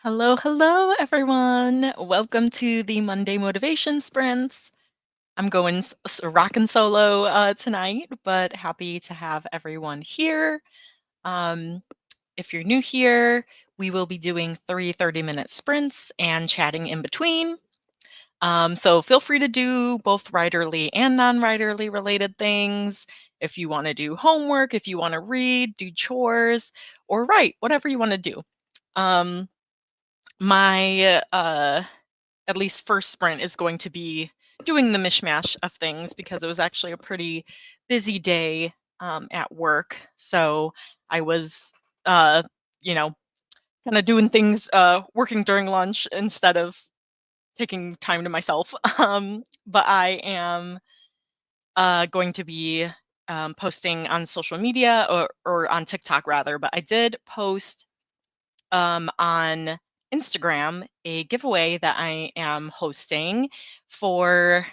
Hello, hello, everyone. Welcome to the Monday Motivation Sprints. I'm going rocking solo tonight, but happy to have everyone here. Um, if you're new here, we will be doing 30-minute sprints and chatting in between. So feel free to do both writerly and non-writerly related things. If you want to do homework, if you want to read, do chores, or write, whatever you want to do. Um, my at least first sprint is going to be doing the mishmash of things because it was actually a pretty busy day at work. So I was, uh, you know, kind of doing things, working during lunch instead of taking time to myself. But I am going to be posting on social media or on TikTok rather. But I did post on Instagram a giveaway that I am hosting for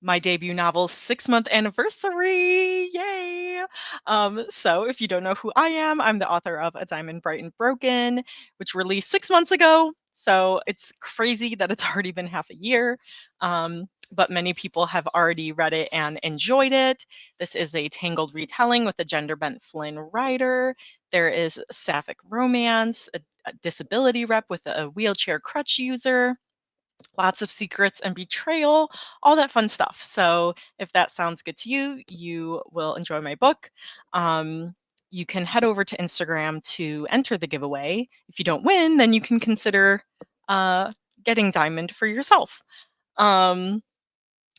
my debut novel's 6-month anniversary. Yay! So if you don't know who I am, I'm the author of A Diamond Bright and Broken, which released 6 months ago. So it's crazy that it's already been half a year. But many people have already read it and enjoyed it. This is a tangled retelling with a gender bent Flynn writer. There is sapphic romance, a disability rep with a wheelchair crutch user, lots of secrets and betrayal, all that fun stuff. So if that sounds good to you, you will enjoy my book. Um, you can head over to Instagram to enter the giveaway. If you don't win, then you can consider uh, getting Diamond for yourself. Um,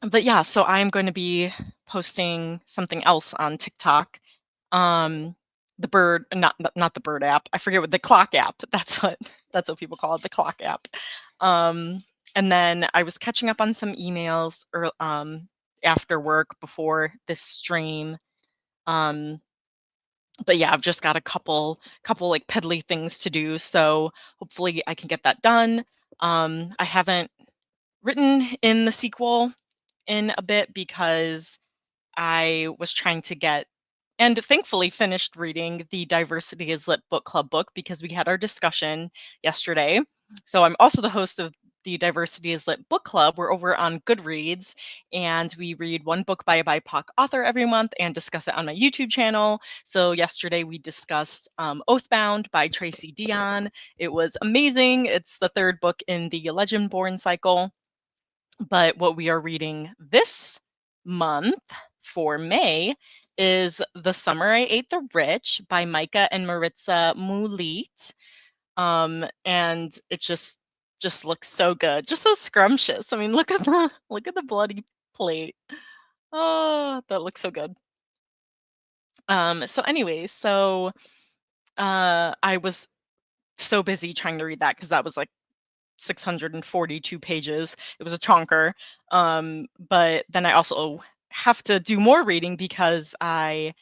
but yeah, so I'm going to be posting something else on TikTok. Um, the bird, not the bird app. I forget what the clock app. That's what people call it, the clock app. Um, and then I was catching up on some emails or after work before this stream. Um, but yeah, I've just got a couple like peddly things to do. So hopefully I can get that done. I haven't written in the sequel in a bit because I was trying to get and thankfully finished reading the Diversity is Lit book club book because we had our discussion yesterday. So I'm also the host of the Diversity is Lit book club. We're over on Goodreads and we read one book by a BIPOC author every month and discuss it on my YouTube channel. So yesterday we discussed Oathbound by Tracy Dion. It was amazing. It's the third book in the Legendborn cycle. But what we are reading this month for May is The Summer I Ate the Rich by Micah and Maritza Moulit. And it just looks so good, just so scrumptious. I mean, look at the bloody plate. Oh, that looks so good. So anyways, I was so busy trying to read that because that was like 642 pages. It was a chonker. But then I also have to do more reading because I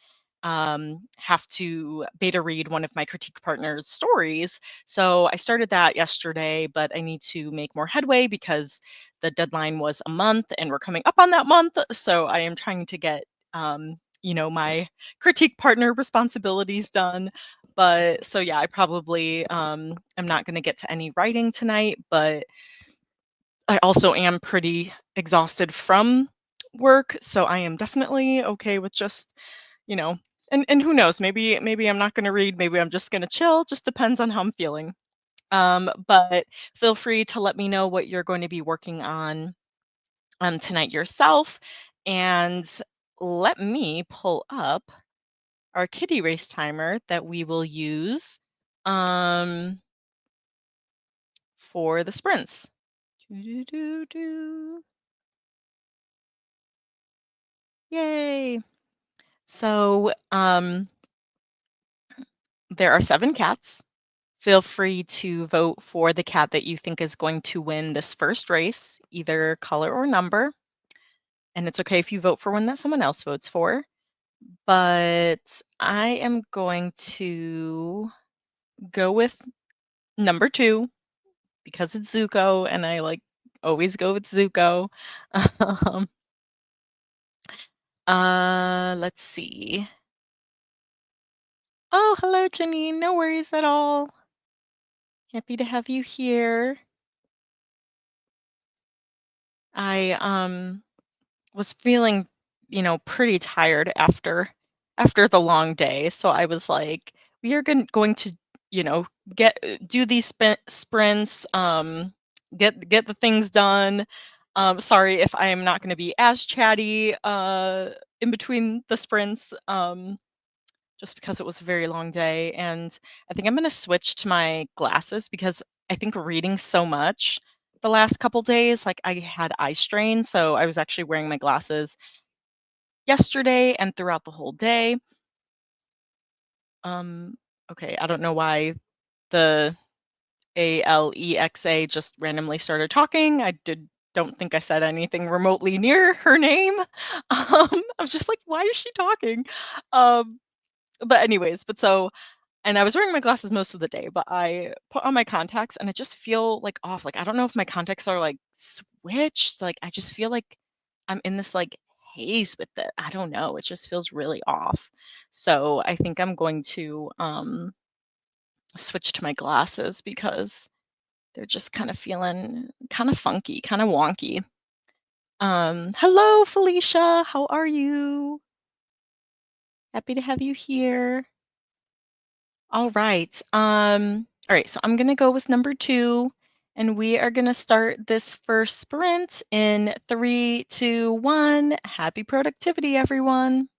have to beta read one of my critique partner's stories. So I started that yesterday, but I need to make more headway because the deadline was a month and we're coming up on that month. So I am trying to get my critique partner responsibilities done. But so yeah, I probably am not going to get to any writing tonight, but I also am pretty exhausted from work, so I am definitely okay with just, you know, and who knows, maybe I'm not going to read, maybe I'm just going to chill, just depends on how I'm feeling. But feel free to let me know what you're going to be working on tonight yourself, and let me pull up our kitty race timer that we will use um, for the sprints. Doo-doo-doo-doo. Yay! So there are 7 cats. Feel free to vote for the cat that you think is going to win this first race, either color or number. And it's okay if you vote for one that someone else votes for. But I am going to go with number 2 because it's Zuko, and I like always go with Zuko. um, let's see. Oh, hello, Janine. No worries at all. Happy to have you here. I was feeling, pretty tired after the long day, so I was like, we are going to, you know, get do these sprints, get the things done. Sorry if I am not going to be as chatty in between the sprints. Just because it was a very long day. And I think I'm going to switch to my glasses because I think reading so much the last couple days, like I had eye strain. So I was actually wearing my glasses yesterday and throughout the whole day. Um, okay, I don't know why the Alexa just randomly started talking. Don't think I said anything remotely near her name. I was just like, why is she talking? Um, but anyways, but so and I was wearing my glasses most of the day, but I put on my contacts and I just feel like off. Like I don't know if my contacts are like switched. Like I just feel like I'm in this like haze with it. I don't know. It just feels really off. So I think I'm going to switch to my glasses because they're just kind of feeling kind of funky, kind of wonky. Hello Felicia, how are you? Happy to have you here. All right, so I'm gonna go with number 2, and we are gonna start this first sprint in 3, 2, 1. Happy productivity, everyone.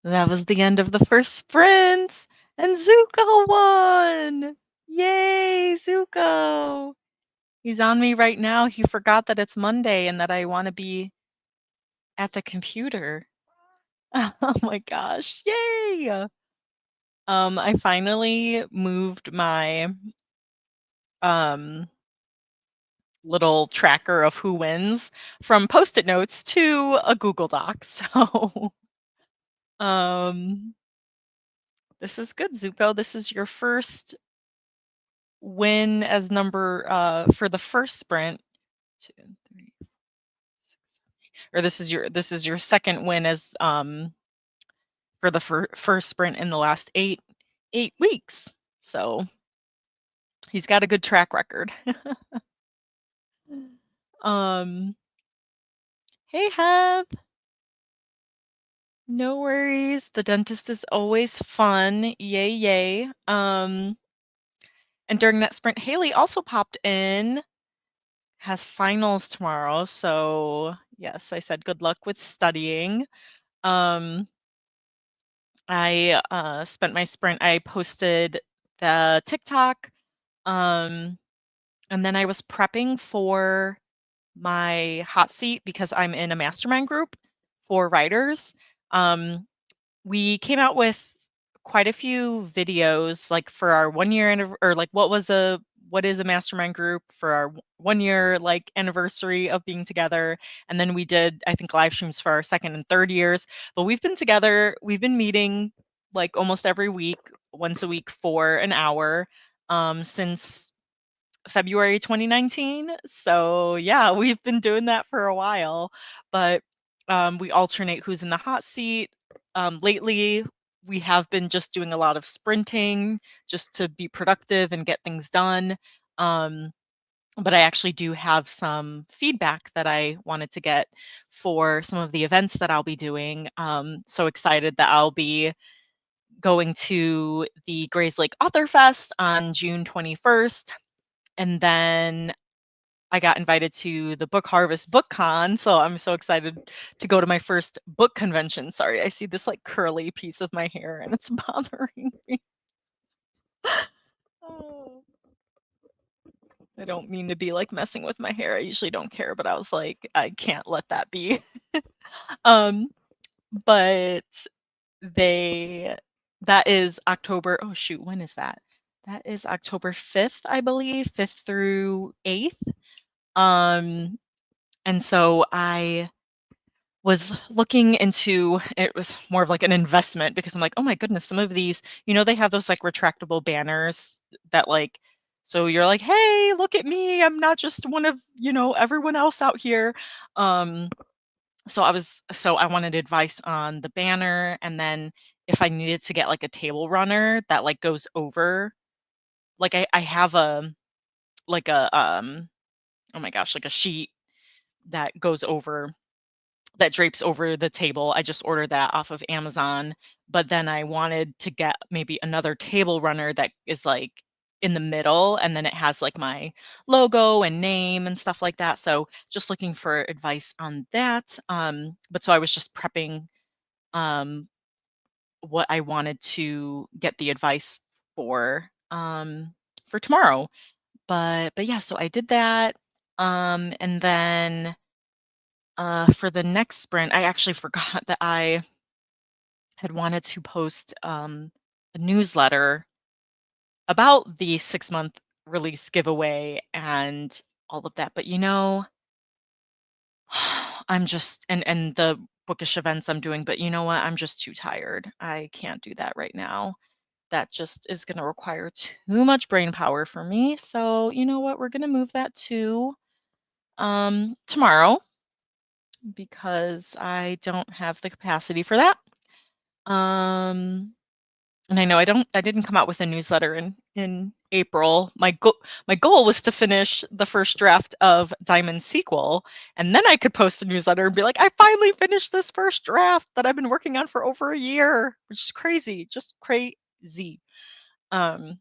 That was the end of the first sprint, and Zuko won! Yay, Zuko! He's on me right now. He forgot that it's Monday and that I wanna be at the computer. Oh my gosh, yay! I finally moved my, um, little tracker of who wins from Post-it notes to a Google Doc, so, um, this is good, Zuko. This is your first win as for the first sprint. 2, 3, 6, or this is your second win as, for the first sprint in the last 8 weeks. So, he's got a good track record. Um, hey, Heb. No worries. The dentist is always fun. Yay, yay. And during that sprint, Haley also popped in, has finals tomorrow. So, yes, I said good luck with studying. Um, I spent my sprint. I posted the TikTok, um, and then I was prepping for my hot seat because I'm in a mastermind group for writers. Um, we came out with quite a few videos, like for our 1 year or like what is a mastermind group for our 1 year like anniversary of being together, and then we did I think live streams for our second and third years. But we've been together, we've been meeting like almost every week, once a week for an hour, since February 2019. So yeah, we've been doing that for a while, but we alternate who's in the hot seat. Lately, we have been just doing a lot of sprinting just to be productive and get things done. Um, but I actually do have some feedback that I wanted to get for some of the events that I'll be doing. So excited that I'll be going to the Grays Lake Author Fest on June 21st. And then I got invited to the Book Harvest Book Con, so I'm so excited to go to my first book convention. Sorry, I see this like curly piece of my hair and it's bothering me. Oh, I don't mean to be like messing with my hair. I usually don't care, but I was like, I can't let that be. Um, but they that is October. Oh shoot, when is that? That is October 5th, I believe, 5th through 8th. Um, and so I was looking into it. Was more of like an investment because I'm like, "Oh my goodness, some of these, they have those like retractable banners that like so you're like, "Hey, look at me. I'm not just one of, everyone else out here." Um so I wanted advice on the banner, and then if I needed to get like a table runner that like goes over, like I have a oh my gosh, like a sheet that goes over that drapes over the table. I just ordered that off of Amazon, but then I wanted to get maybe another table runner that is like in the middle, and then it has like my logo and name and stuff like that. So just looking for advice on that. But so I was just prepping um, what I wanted to get the advice for tomorrow. But yeah, so I did that. And then for the next sprint, I actually forgot that I had wanted to post a newsletter about the 6-month release giveaway and all of that. But I'm just and the bookish events I'm doing. But you know what? I'm just too tired. I can't do that right now. That just is going to require too much brain power for me. So you know what? We're going to move that to tomorrow because I don't have the capacity for that. Um, and I know I didn't come out with a newsletter in April. My goal was to finish the first draft of Diamond sequel, and then I could post a newsletter and be like, I finally finished this first draft that I've been working on for over a year, which is crazy, just crazy. Um,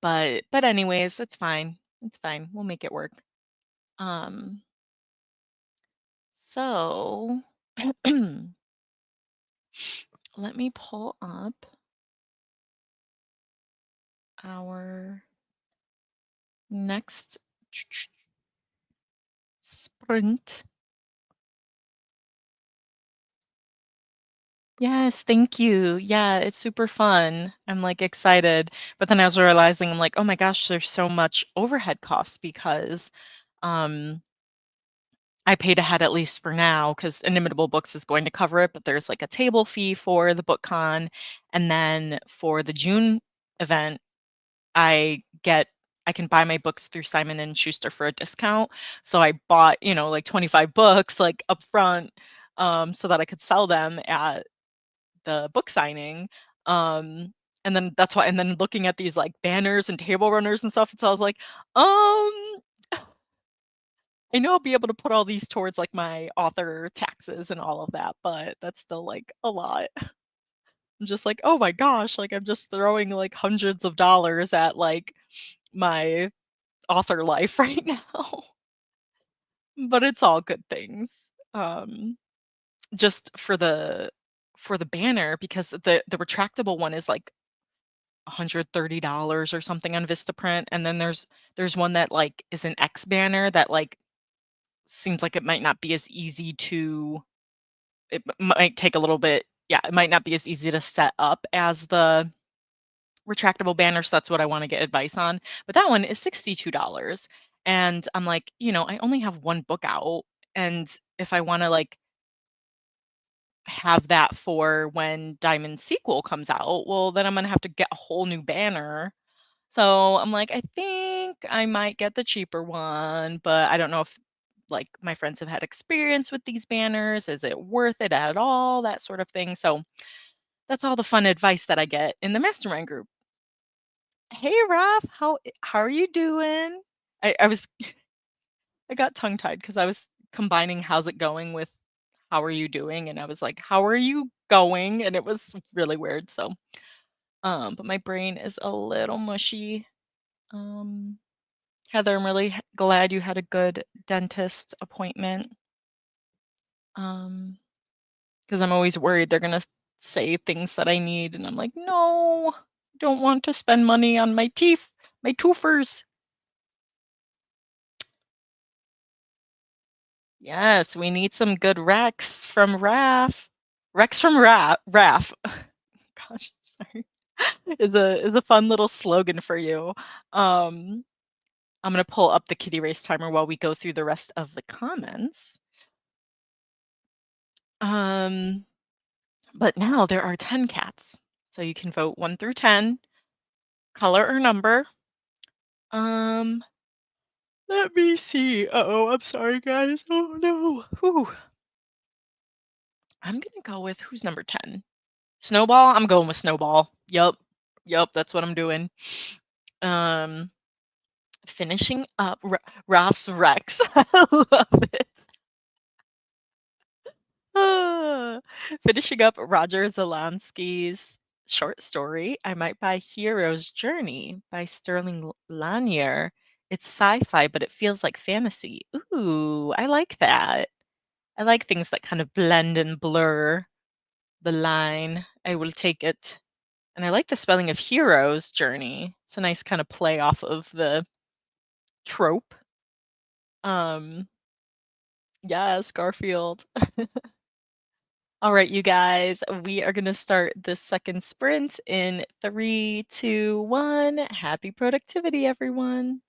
but anyways, it's fine. It's fine. We'll make it work. Um, so let me pull up our next sprint. Yes, thank you. Yeah, it's super fun. I'm like excited. But then I was realizing I'm like, oh my gosh, there's so much overhead costs because um I paid ahead at least for now because Inimitable Books is going to cover it, but there's like a table fee for the book con. And then for the June event, I get I can buy my books through Simon and Schuster for a discount. So I bought, like 25 books like upfront so that I could sell them at the book signing. And then that's why and then looking at these like banners and table runners and stuff, so I was like, um I know I'll be able to put all these towards like my author taxes and all of that, but that's still like a lot. I'm just like, oh my gosh, like I'm just throwing like hundreds of dollars at like my author life right now. But it's all good things. Just for the banner because the retractable one is like $130 or something on Vistaprint, and then there's one that like is an X banner that like seems like it might not be as easy to might take a little bit, yeah, it might not be as easy to set up as the retractable banner, so that's what I wanna get advice on, but that one is $62, and I'm like, I only have 1 book out, and if I wanna, like, have that for when Diamond sequel comes out, well, then I'm gonna have to get a whole new banner. So I'm like, I think I might get the cheaper one, but I don't know if like my friends have had experience with these banners. Is it worth it at all? That sort of thing. So that's all the fun advice that I get in the mastermind group. Hey Raf, how are you doing? I was I got tongue tied because I was combining how's it going with how are you doing? And I was like, how are you going? And it was really weird. So but my brain is a little mushy. Um Heather, I'm really glad you had a good dentist appointment. Because I'm always worried they're gonna say things that I need, and I'm like, no, don't want to spend money on my teeth, my toofers. Yes, we need some good Rex from Raf. Rex from Raf. Gosh, sorry. Is a fun little slogan for you. Um, I'm gonna pull up the kitty race timer while we go through the rest of the comments. Um, But now there are 10 cats. So you can vote 1 through 10, color or number. Um, Let me see. Uh-oh, I'm sorry, guys. Oh no. Whew. I'm gonna go with who's number 10? Snowball? I'm going with Snowball. Yup. Yup, that's what I'm doing. Um, Finishing up Ralph's Rex. I love it. Ah, finishing up Roger Zelensky's short story, I Might Buy Hero's Journey by Sterling Lanier. It's sci-fi, but it feels like fantasy. Ooh, I like that. I like things that kind of blend and blur the line. I will take it. And I like the spelling of Hero's Journey. It's a nice kind of play off of the trope. Um, yes, Garfield. All right, you guys, we are going to start the second sprint in 3, 2, 1. Happy productivity, everyone.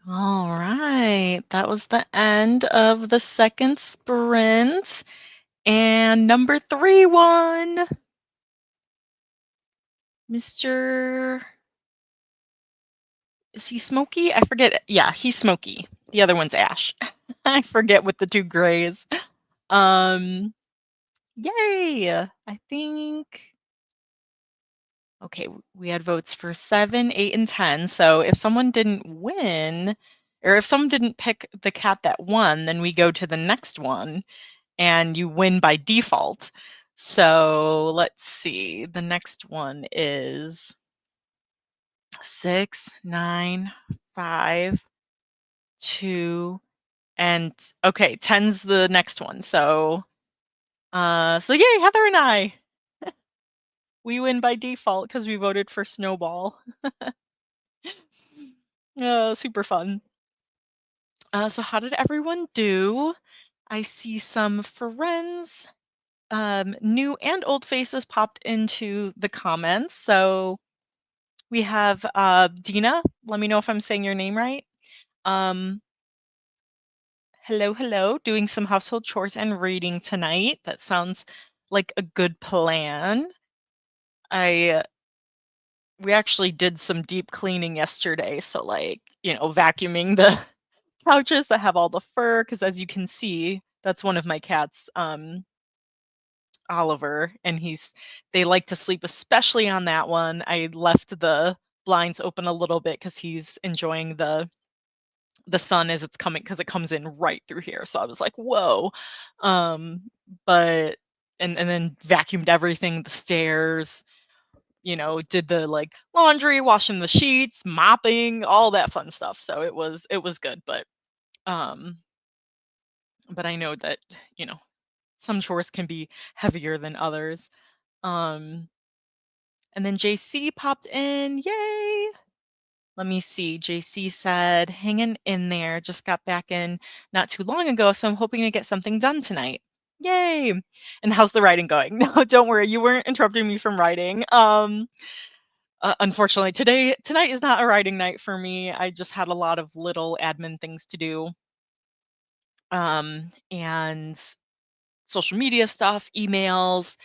All right, that was the end of the second sprint. And number 3 won. Mr. Is he Smokey? I forget. Yeah, he's Smokey. The other one's Ash. I forget with the 2 grays. Um, yay! I think okay, we had votes for 7, 8, and 10. So if someone didn't win, or if someone didn't pick the cat that won, then we go to the next one and you win by default. So let's see. The next one is 6, 9, 5, 2, and okay, 10's the next one. So yay, Heather and I. We win by default because we voted for Snowball. Super fun. So how did everyone do? I see some friends, new and old faces popped into the comments. So we have Dina. Let me know if I'm saying your name right. Um, hello. Doing some household chores and reading tonight. That sounds like a good plan. I We actually did some deep cleaning yesterday, so like, vacuuming the couches that have all the fur, because as you can see, that's one of my cats, Oliver, and they like to sleep, especially on that one. I left the blinds open a little bit because he's enjoying the sun as it's coming, because it comes in right through here. So I was like, whoa. Um, but and then vacuumed everything, the stairs, did the like laundry, washing the sheets, mopping, all that fun stuff. So it was good, um but I know that, you know, some chores can be heavier than others. Um and then JC popped in. Yay. Let me see. JC said, hanging in there, just got back in not too long ago, so I'm hoping to get something done tonight. Yay. And how's the writing going? No, don't worry. You weren't interrupting me from writing. Unfortunately, tonight is not a writing night for me. I just had a lot of little admin things to do, and social media stuff, emails,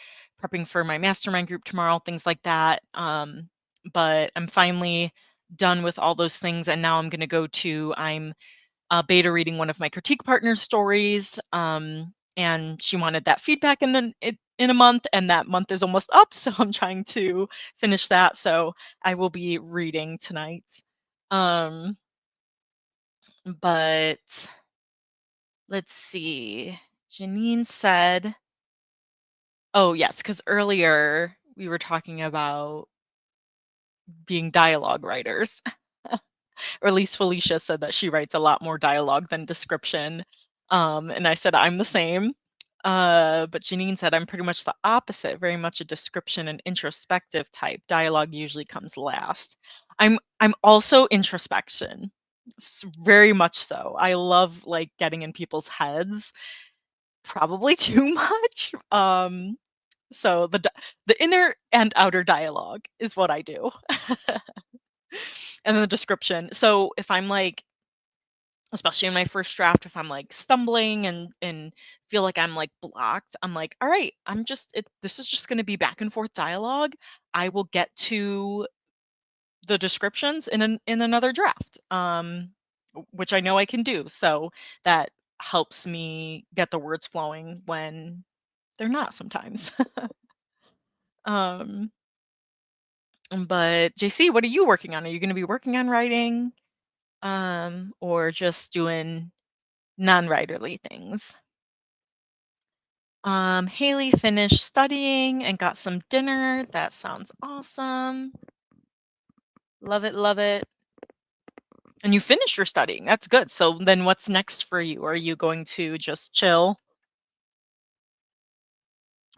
prepping for my mastermind group tomorrow, things like that. But I'm finally done with all those things, and now I'm going to go to I'm beta reading one of my critique partners' stories, and she wanted that feedback in a month, and that month is almost up, so I'm trying to finish that. So I will be reading tonight. Um, but let's see. Janine said, "Oh yes, because earlier we were talking about being dialogue writers." Or at least Felicia said that she writes a lot more dialogue than description. And I said, I'm the same. But Janine said, I'm pretty much the opposite, very much a description and introspective type. Dialogue usually comes last. I'm also introspection. Very much so. I love like getting in people's heads, probably too much. So the inner and outer dialogue is what I do. And then the description. So if I'm like, especially in my first draft, if I'm like stumbling and feel like I'm like blocked, I'm like, all right, this is just going to be back and forth dialogue. I will get to the descriptions in another draft, which I know I can do. So that helps me get the words flowing when they're not sometimes. um but JC, what are you working on? Are you going to be working on writing, or just doing non-writerly things? Haley finished studying and got some dinner. That sounds awesome. Love it, love it. And you finished your studying. That's good. So then what's next for you? Are you going to just chill?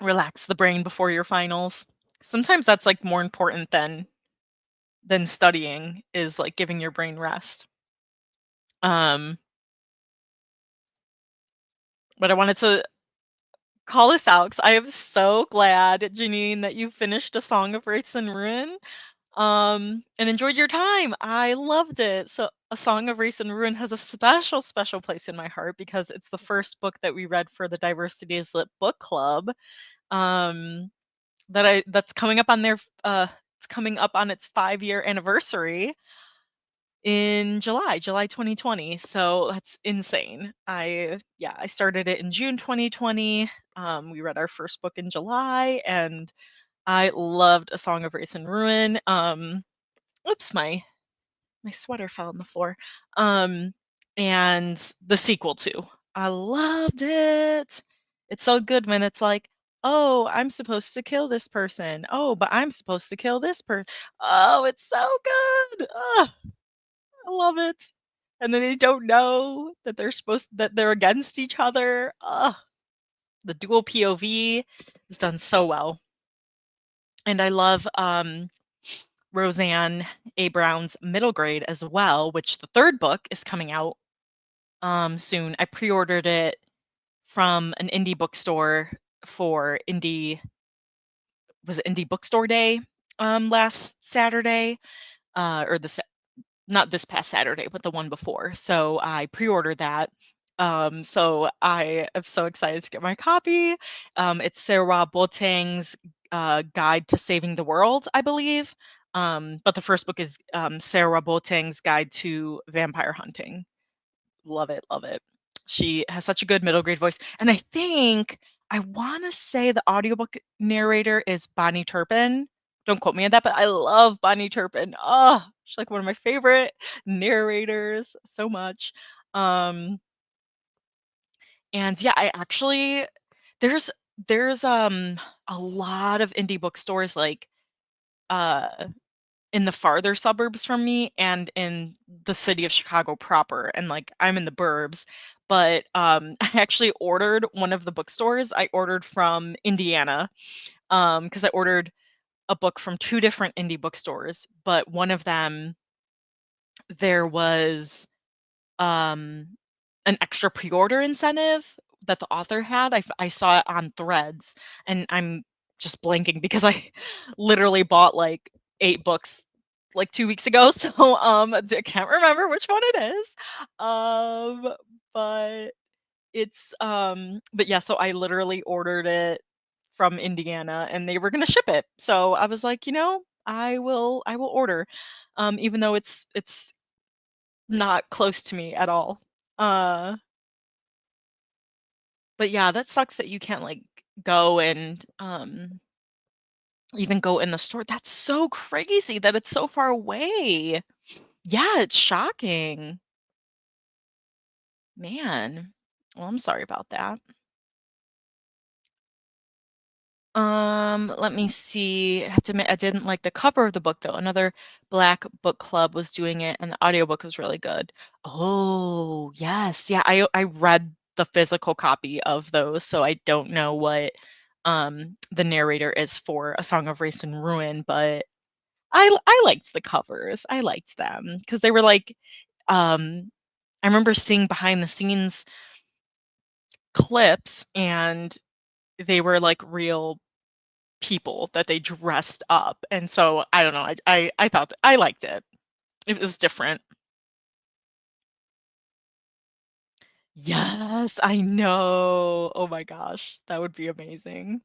relax the brain before your finals. Sometimes that's, like, more important than studying is, like, giving your brain rest. Um, but I wanted to call this out because I am so glad, Janine, that you finished A Song of Wraiths and Ruin, and enjoyed your time. I loved it. So, A Song of Wraiths and Ruin has a special, special place in my heart because it's the first book that we read for the Diversity is Lit book club, um, that's coming up on it's coming up on its 5-year anniversary in July 2020. So that's insane. I started it in June 2020. We read our first book in July, and I loved A Song of Race and Ruin. Oops, my sweater fell on the floor. Um, and the sequel too. I loved it. It's so good when it's like, oh, I'm supposed to kill this person. Oh, but I'm supposed to kill this person. Oh, it's so good. I love it. And then they don't know that they're against each other. Ugh, the dual POV is done so well. And I love Roseanne A. Brown's Middle Grade as well, which the third book is coming out soon. I pre-ordered it from an indie bookstore for Indie Bookstore Day last Saturday, or not this past Saturday, but the one before. So I pre-ordered that. So I am so excited to get my copy. It's Sarah Boateng's Guide to Saving the World, I believe. But the first book is Sarah Boateng's Guide to Vampire Hunting. Love it, love it. She has such a good middle grade voice. And I want to say the audiobook narrator is Bonnie Turpin. Don't quote me on that, but I love Bonnie Turpin. Oh, she's like one of my favorite narrators so much. Um, and yeah, I actually there's there's a lot of indie bookstores like uh in the farther suburbs from me and in the city of Chicago proper, and, like, I'm in the burbs, but, I actually ordered one of the bookstores, I ordered from Indiana, because I ordered a book from 2 different indie bookstores, but one of them, there was um, an extra pre-order incentive that the author had. I saw it on Threads, and I'm just blanking because I literally bought like 8 books like 2 weeks ago, so I can't remember which one it is. Um, but but yeah, so I literally ordered it from Indiana and they were gonna ship it. So I was like, I will order. Even though it's not close to me at all. Uh, but yeah, that sucks that you can't, like, go and, even go in the store. That's so crazy that it's so far away. Yeah, it's shocking. Man. Well, I'm sorry about that. Let me see. I have to admit, I didn't like the cover of the book though. Another Black book club was doing it, and the audiobook was really good. Oh, yes. Yeah, I read the physical copy of those, so I don't know what the narrator is for A Song of Race and Ruin, but I liked the covers. I liked them because they were like I remember seeing behind the scenes clips and they were like real people that they dressed up, and so I don't know, I thought I liked it. It was different. Yes, I know. Oh my gosh, that would be amazing.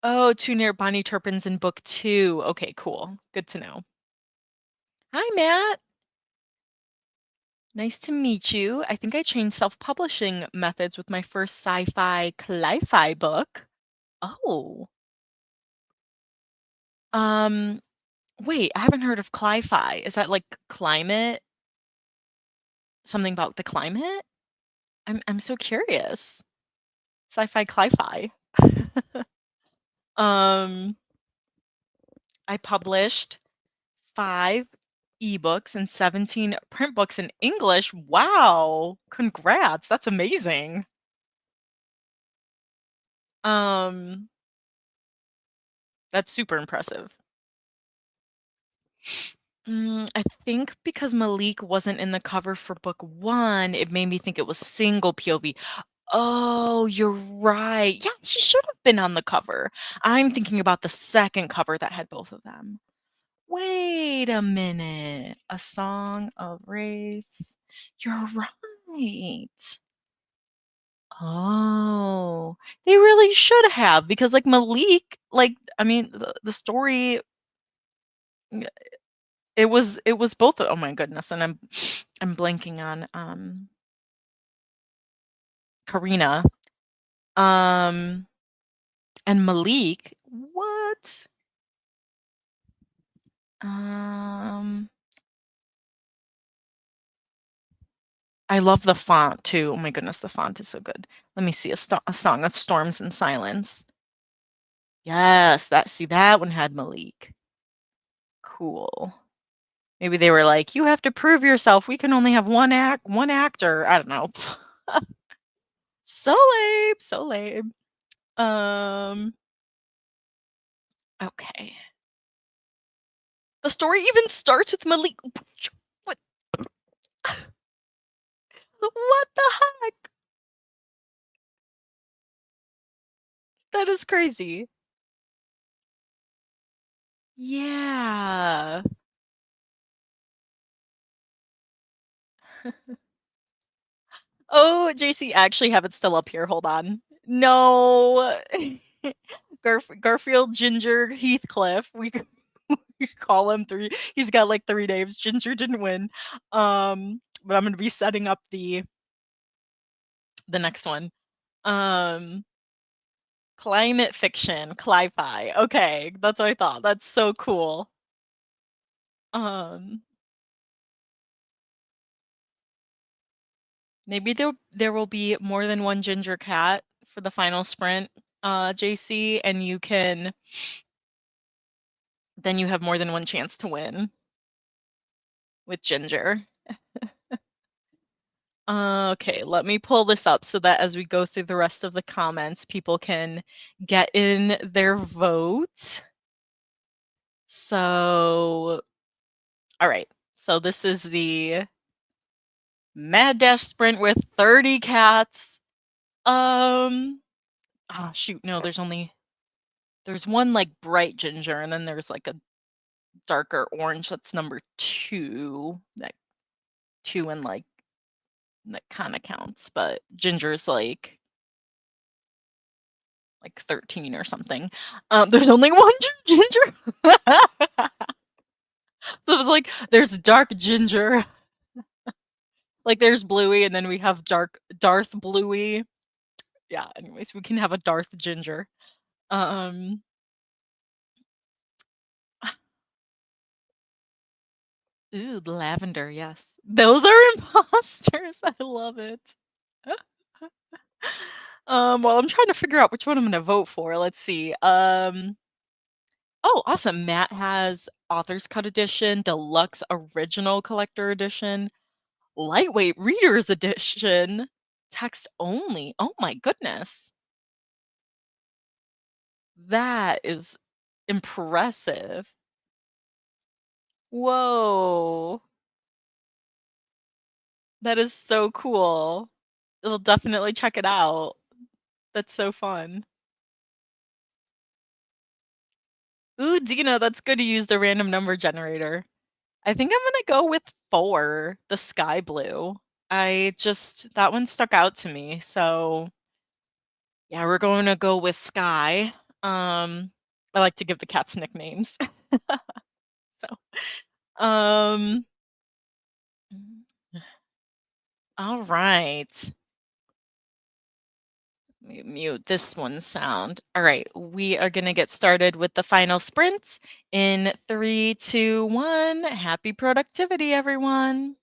Oh, too near Bonnie Turpin's in book 2. Okay, cool. Good to know. Hi, Matt. Nice to meet you. I think I changed self-publishing methods with my first sci-fi cli-fi book. Oh. Um, wait, I haven't heard of cli-fi. Is that like climate? Something about the climate? I'm so curious. Sci-fi, cli-fi. Um, I published 5 ebooks and 17 print books in English. Wow. Congrats. That's amazing. Um, that's super impressive. I think because Malik wasn't in the cover for book 1, it made me think it was single POV. Oh, you're right. Yeah, he should have been on the cover. I'm thinking about the second cover that had both of them. Wait a minute. A Song of Wraiths. You're right. Oh, they really should have because like Malik, like I mean the story it was both. Oh my goodness, and I'm blanking on Karina um and Malik. What? Um I love the font too. Oh my goodness, the font is so good. Let me see a Song of Storms and Silence. Yes, that one had Malik. Cool. Maybe they were like, you have to prove yourself. We can only have one actor. I don't know. So lame, so lame. Um, okay. The story even starts with Malik. What? What the heck? That is crazy. Yeah. Oh, JC, I actually have it still up here. Hold on. No. Garfield Ginger Heathcliff. We call him three. He's got like 3 names. Ginger didn't win. But I'm gonna be setting up the next one. Um, Climate fiction, cli-fi. Okay, that's what I thought. That's so cool. Um, Maybe there will be more than one ginger cat for the final sprint, JC, and then you have more than one chance to win with ginger. Okay, let me pull this up so that as we go through the rest of the comments, people can get in their vote. So, all right. So this is the Mad Dash sprint with 30 cats. Oh shoot, no, there's one like bright ginger and then there's like a darker orange. That's number 2. That 2 and like that kind of counts, but ginger's like 13 or something. There's only one ginger. So it's like there's dark ginger, like there's Bluey, and then we have Darth Bluey. Yeah. Anyways, we can have a Darth Ginger. Um. Ooh, the lavender. Yes, those are imposters. I love it. Well, I'm trying to figure out which one I'm gonna vote for. Let's see. Oh, awesome. Matt has Author's Cut Edition, Deluxe Original Collector Edition, Lightweight Reader's Edition, text only. Oh my goodness. That is impressive. Whoa. That is so cool. I'll definitely check it out. That's so fun. Ooh, Dina, that's good to use the random number generator. I think I'm gonna go with 4, the sky blue. That one stuck out to me. So yeah, we're going to go with Sky. I like to give the cats nicknames. So, all right. Let me mute this one sound. All right, we are going to get started with the final sprint in 3, 2, 1. Happy productivity, everyone.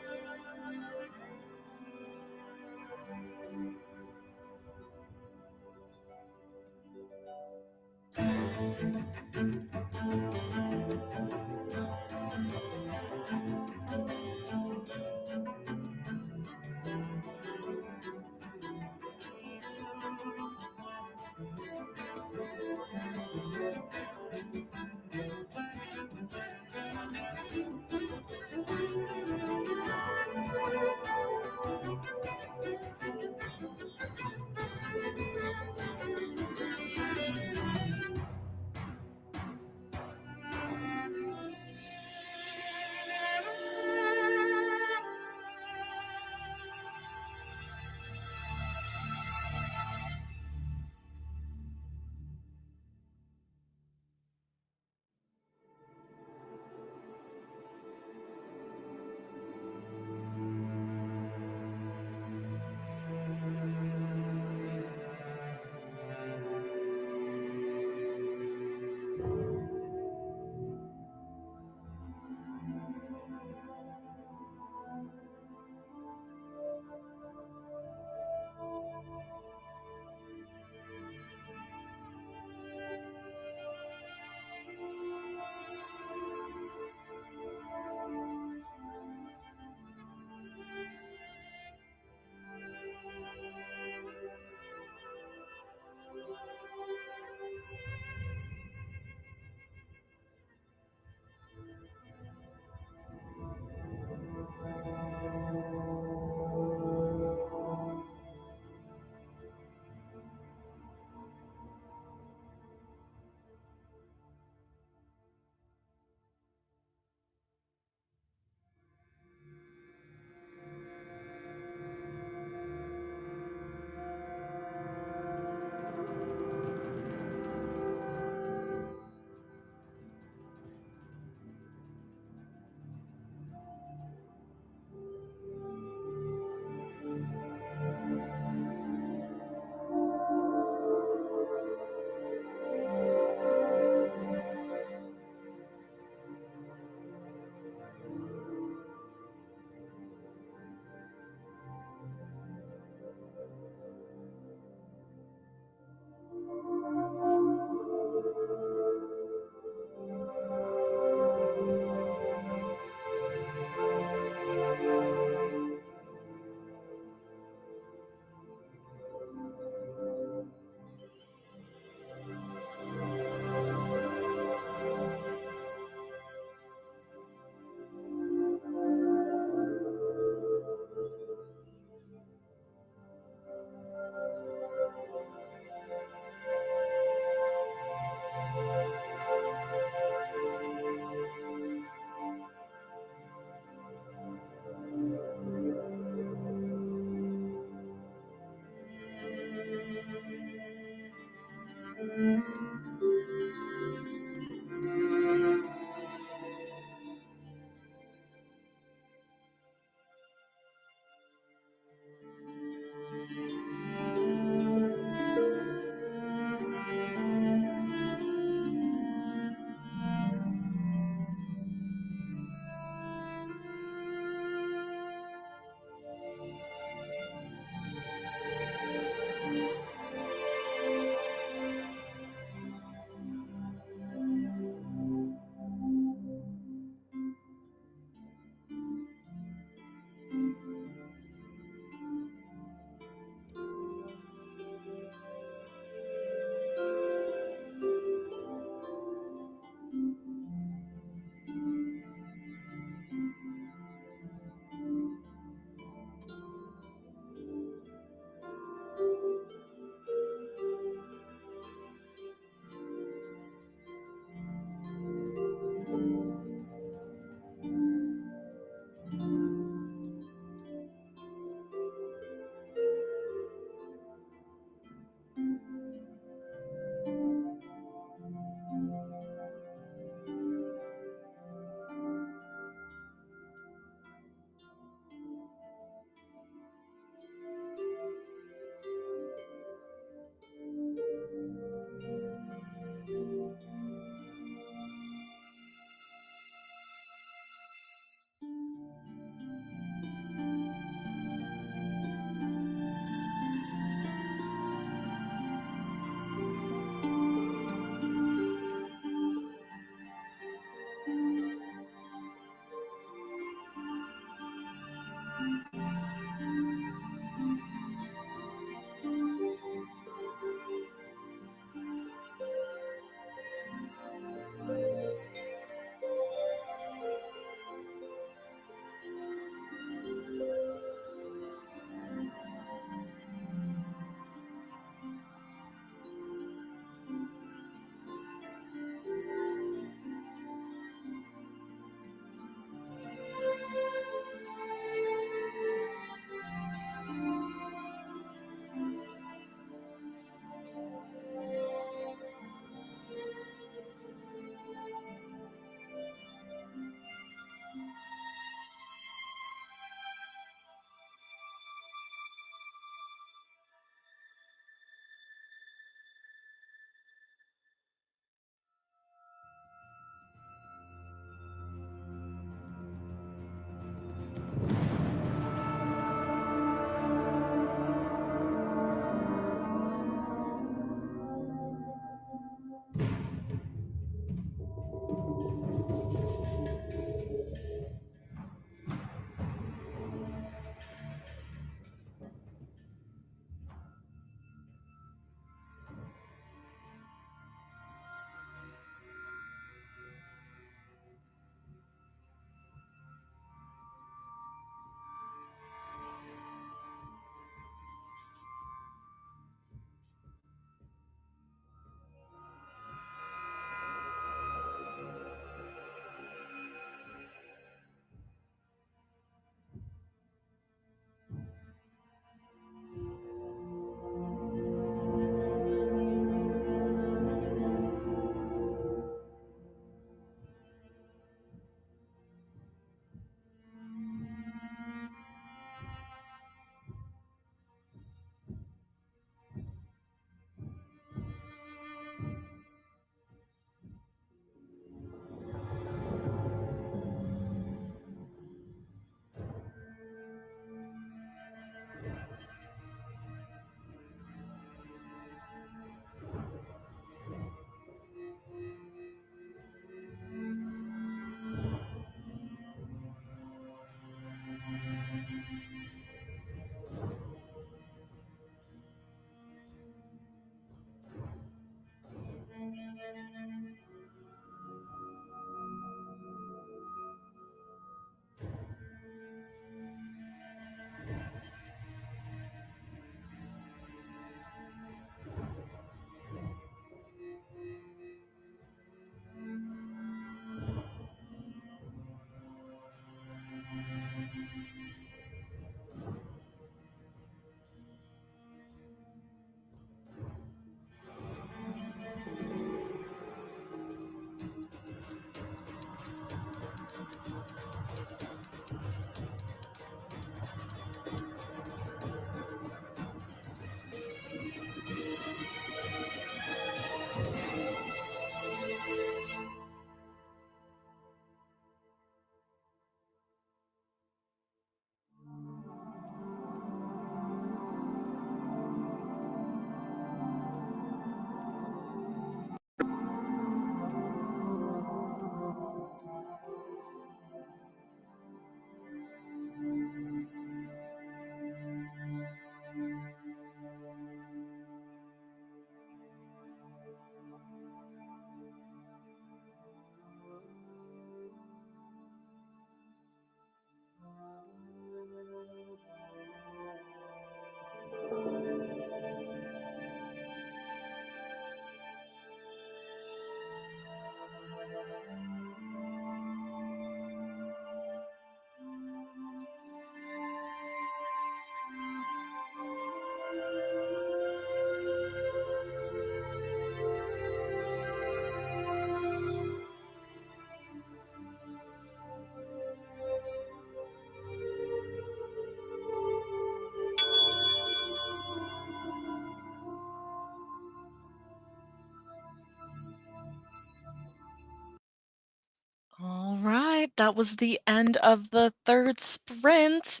All right, that was the end of the third sprint.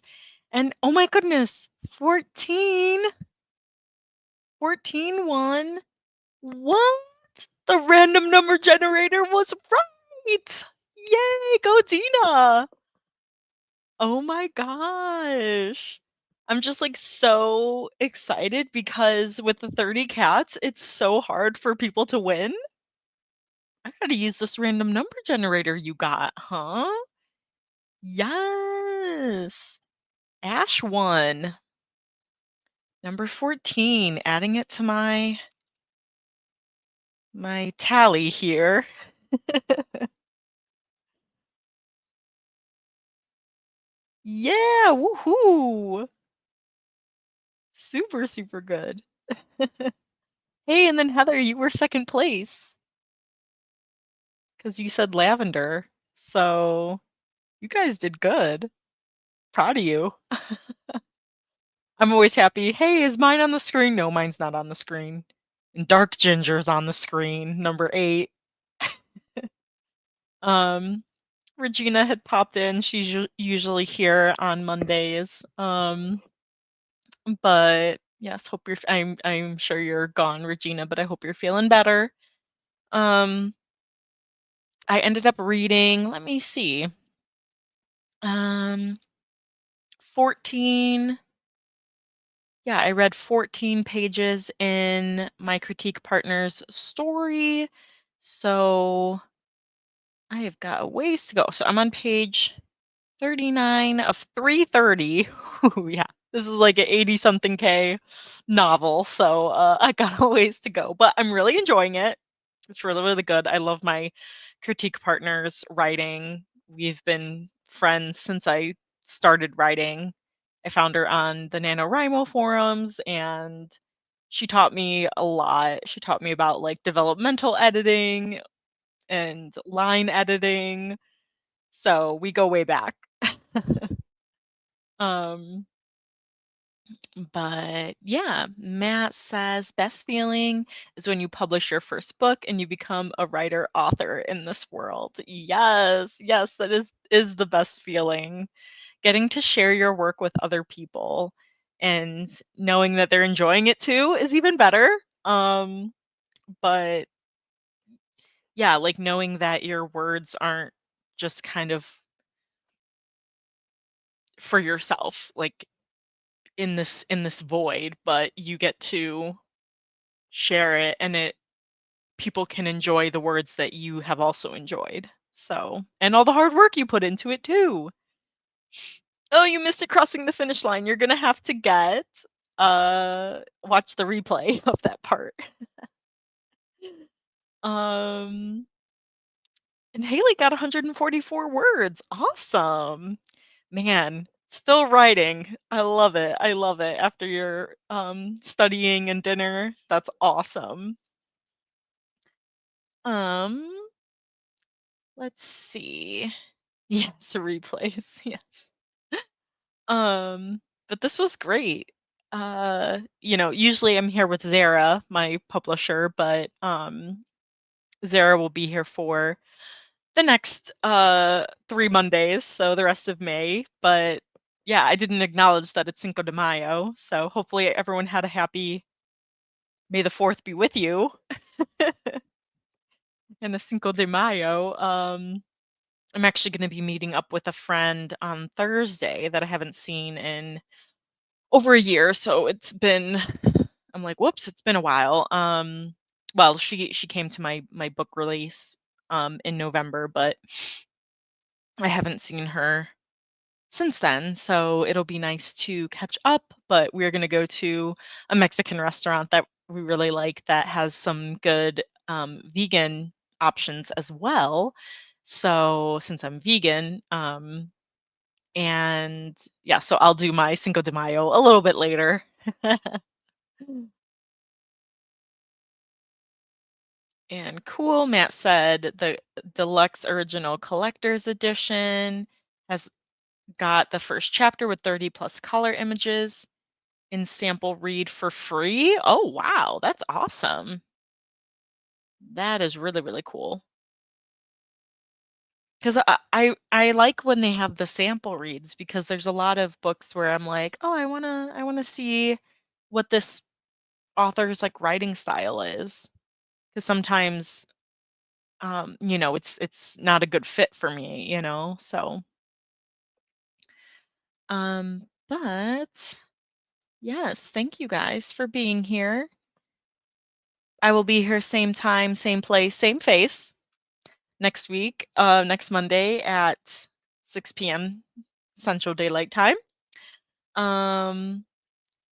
And oh my goodness, 14, 14 won. What? The random number generator was right. Yay, go Dina. Oh my gosh. I'm just, like, so excited because with the 30 cats, it's so hard for people to win. I gotta use this random number generator you got, huh? Yes. Ash won. Number 14, adding it to my tally here. Yeah, woohoo. Super, super good. Hey, and then Heather, you were 2nd place because you said lavender. So, you guys did good. Proud of you. I'm always happy. "Hey, is mine on the screen?" No, mine's not on the screen. And dark ginger's on the screen, number 8. Um, Regina had popped in. She's usually here on Mondays. But yes, hope you're I'm sure you're gone, Regina, but I hope you're feeling better. Um, I ended up reading, let me see, um, 14 yeah, I read 14 pages in my critique partner's story. So I have got a ways to go. So I'm on page 39 of 330. Ooh, yeah, this is like an 80 something K novel. So I got a ways to go, but I'm really enjoying it. It's really, really good. I love my critique partner's writing. We've been friends since I started writing. I found her on the NaNoWriMo forums and she taught me a lot. She taught me about like developmental editing and line editing. So we go way back. um But yeah, Matt says best feeling is when you publish your first book and you become a writer author in this world. Yes, yes, that is the best feeling. Getting to share your work with other people and knowing that they're enjoying it too is even better. But yeah, like knowing that your words aren't just kind of for yourself, like in this void, but you get to share it and it people can enjoy the words that you have also enjoyed. So, and all the hard work you put into it too. Oh, you missed it crossing the finish line. You're gonna have to watch the replay of that part. Um and Haley got 144 words. Awesome. Man, still writing. I love it. I love it. After your studying and dinner. That's awesome. Um, let's see. Yes, replays. Yes. But this was great. Usually I'm here with Zara, my publisher, but Zara will be here for the next 3 Mondays, so the rest of May. But yeah, I didn't acknowledge that it's Cinco de Mayo, so hopefully everyone had a happy May the 4th be with you and a Cinco de Mayo. I'm actually going to be meeting up with a friend on Thursday that I haven't seen in over a year, so I'm like, "Whoops, it's been a while." Well, she came to my book release in November, but I haven't seen her since then, so it'll be nice to catch up, but we're going to go to a Mexican restaurant that we really like that has some good vegan options as well. So, since I'm vegan, and yeah, so I'll do my Cinco de Mayo a little bit later. And cool, Matt said the deluxe original collector's edition has got the first chapter with 30 plus color images in sample read for free. Oh, wow, that's awesome. That is really, really cool. Because I like when they have the sample reads because there's a lot of books where I'm like, oh, I wanna see what this author's like writing style is. Because sometimes it's not a good fit for me. So But yes, thank you guys for being here. I will be here same time, same place, same face next week, next Monday at 6 p.m. Central Daylight Time. Um,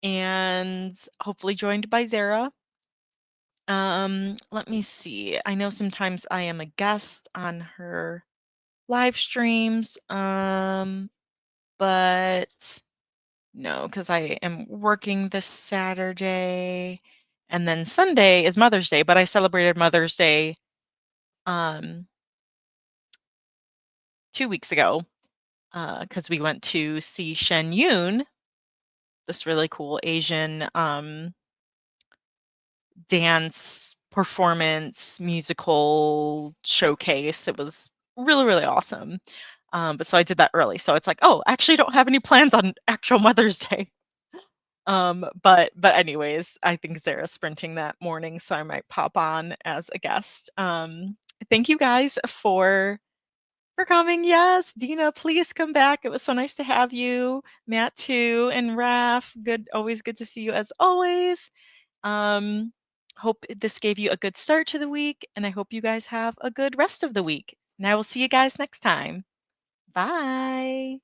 and hopefully joined by Zara. Let me see. I know sometimes I am a guest on her live streams, but no, because I am working this Saturday, and then Sunday is Mother's Day, but I celebrated Mother's Day, um, 2 weeks ago, because we went to see Shen Yun, this really cool Asian, dance performance musical showcase. It was really, really awesome. But so I did that early. So it's like, oh, I actually don't have any plans on actual Mother's Day. But anyways, I think Zara's sprinting that morning, so I might pop on as a guest. Thank you guys for coming. Yes, Dina, please come back. It was so nice to have you. Matt too, and Raf. Good, always good to see you as always. Um, hope this gave you a good start to the week, and I hope you guys have a good rest of the week. And I will see you guys next time. Bye.